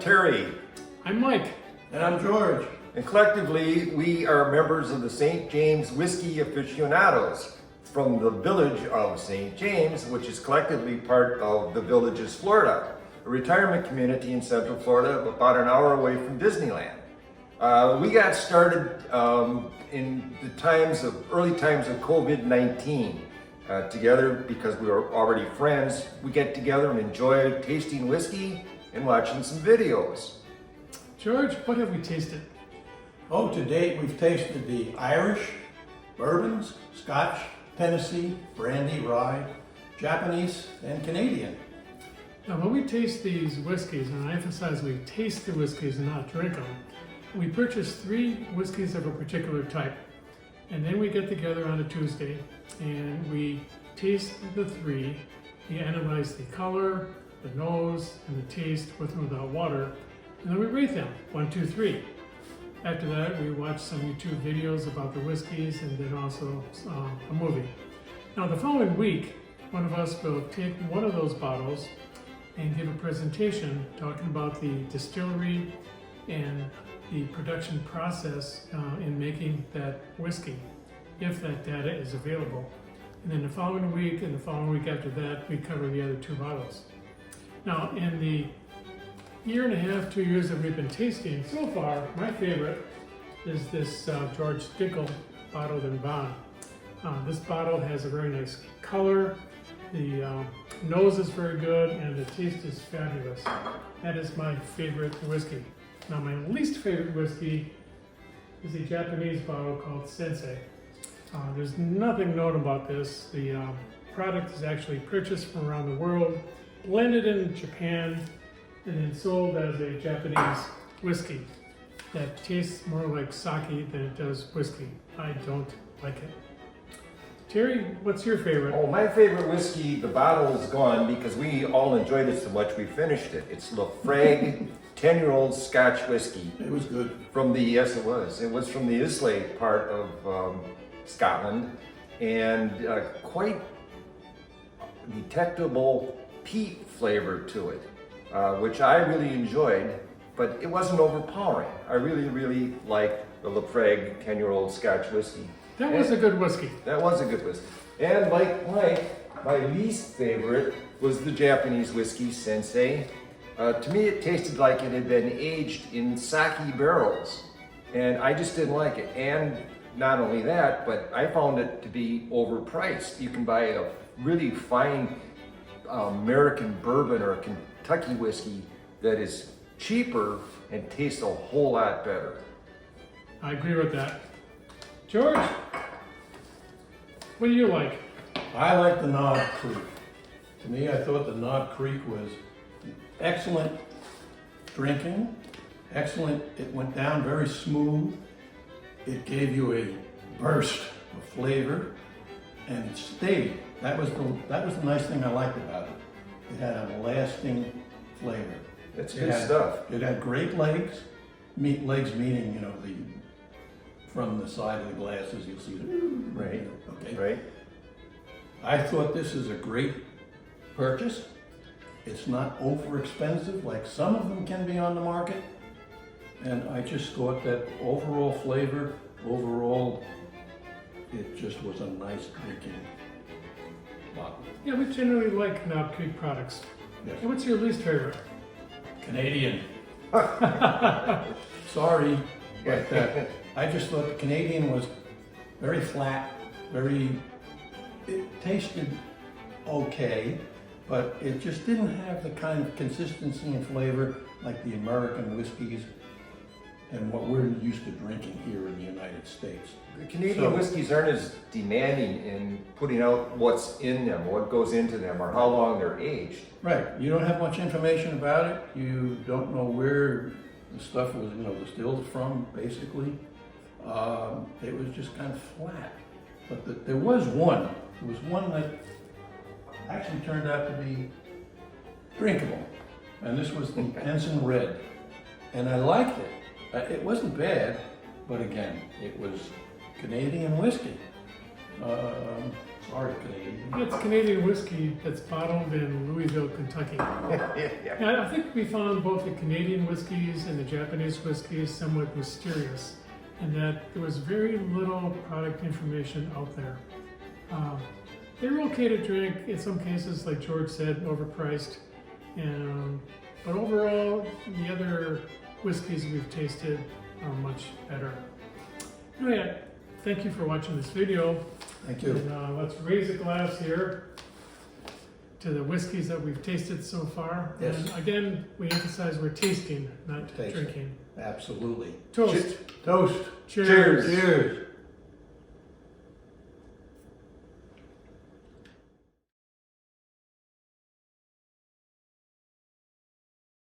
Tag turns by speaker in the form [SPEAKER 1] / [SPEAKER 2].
[SPEAKER 1] Terry.
[SPEAKER 2] I'm Mike.
[SPEAKER 3] And I'm George.
[SPEAKER 1] And collectively, we are members of the St. James Whiskey Aficionados from the village of St. James, which is collectively part of the Villages, Florida, a retirement community in Central Florida, about an hour away from Disneyland. We got started in the early times of COVID-19 together because we were already friends. We get together and enjoy tasting whiskey and watching some videos.
[SPEAKER 2] George, what have we tasted?
[SPEAKER 3] Oh, to date we've tasted the Irish, bourbons, Scotch, Tennessee, brandy, rye, Japanese, and Canadian.
[SPEAKER 2] Now, when we taste these whiskeys, and I emphasize we taste the whiskeys and not drink them, we purchase 3 whiskeys of a particular type. And then we get together on a Tuesday and we taste the 3. We analyze the color, the nose, and the taste with and without water. And then we rate them, 1, 2, 3. After that, we watch some YouTube videos about the whiskeys and then also a movie. Now, the following week, one of us will take one of those bottles and give a presentation talking about the distillery and the production process in making that whiskey, if that data is available. And then the following week and the following week after that, we cover the other 2 bottles. Now, in the year and a half, 2 years that we've been tasting, so far, my favorite is this George Dickel bottled in bond. This bottle has a very nice color, the nose is very good, and the taste is fabulous. That is my favorite whiskey. Now, my least favorite whiskey is a Japanese bottle called Sensei. There's nothing known about this. The product is actually purchased from around the world, blended in Japan, and then sold as a Japanese whiskey that tastes more like sake than it does whiskey. I don't like it. Terry, what's your favorite?
[SPEAKER 1] Oh, my favorite whiskey, the bottle is gone because we all enjoyed it so much we finished it. It's Lafroig 10-year-old Scotch whiskey.
[SPEAKER 3] It was good.
[SPEAKER 1] Yes, it was. It was from the Islay part of Scotland, and quite detectable peat flavor to it. Which I really enjoyed, but it wasn't overpowering. I really liked the Lafroig 10-year-old Scotch whiskey.
[SPEAKER 2] That was a good whiskey.
[SPEAKER 1] That was a good whiskey. And like Mike, my least favorite was the Japanese whiskey, Sensei. To me, it tasted like it had been aged in sake barrels, and I just didn't like it. And not only that, but I found it to be overpriced. You can buy a really fine American bourbon or a Kentucky whiskey that is cheaper and tastes a whole lot better.
[SPEAKER 2] I agree with that. George, what do you like?
[SPEAKER 3] I like the Knob Creek. To me, I thought the Knob Creek was excellent drinking, excellent. It went down very smooth. It gave you a burst of flavor, and it stayed. That was the nice thing I liked about it. It had a lasting flavor.
[SPEAKER 1] It's good stuff.
[SPEAKER 3] It had great legs. Legs meaning, from the side of the glasses you'll see the
[SPEAKER 1] Right.
[SPEAKER 3] Okay.
[SPEAKER 1] Right.
[SPEAKER 3] I thought this is a great purchase. It's not over expensive like some of them can be on the market. And I just thought that overall flavor, it just was a nice drinking bottle.
[SPEAKER 2] Yeah, we generally like Knob Creek products.
[SPEAKER 3] Yes.
[SPEAKER 2] And what's your least favorite?
[SPEAKER 3] Canadian. Sorry, but I just thought the Canadian was very flat, it tasted okay, but it just didn't have the kind of consistency and flavor like the American whiskeys and what we're used to drinking here in the United States.
[SPEAKER 1] The Canadian whiskeys aren't as demanding in putting out what's in them, what goes into them, or how long they're aged.
[SPEAKER 3] Right. You don't have much information about it. You don't know where the stuff was, distilled from, basically. It was just kind of flat. But there was one that actually turned out to be drinkable. And this was the Ensign Red. And I liked it. It wasn't bad, but again, it was Canadian whiskey. Sorry, Canadian.
[SPEAKER 2] It's Canadian whiskey that's bottled in Louisville, Kentucky.
[SPEAKER 1] Yeah.
[SPEAKER 2] And I think we found both the Canadian whiskeys and the Japanese whiskeys somewhat mysterious, and that there was very little product information out there. They were okay to drink, in some cases, like George said, overpriced. But overall, the other whiskeys we've tasted are much better. Anyway, thank you for watching this video.
[SPEAKER 3] Thank you.
[SPEAKER 2] And let's raise a glass here to the whiskeys that we've tasted so far.
[SPEAKER 3] Yes.
[SPEAKER 2] And again, we emphasize we're tasting, not
[SPEAKER 3] Tasting.
[SPEAKER 2] drinking.
[SPEAKER 3] Absolutely.
[SPEAKER 2] Toast.
[SPEAKER 3] Toast.
[SPEAKER 2] Cheers.
[SPEAKER 3] Cheers.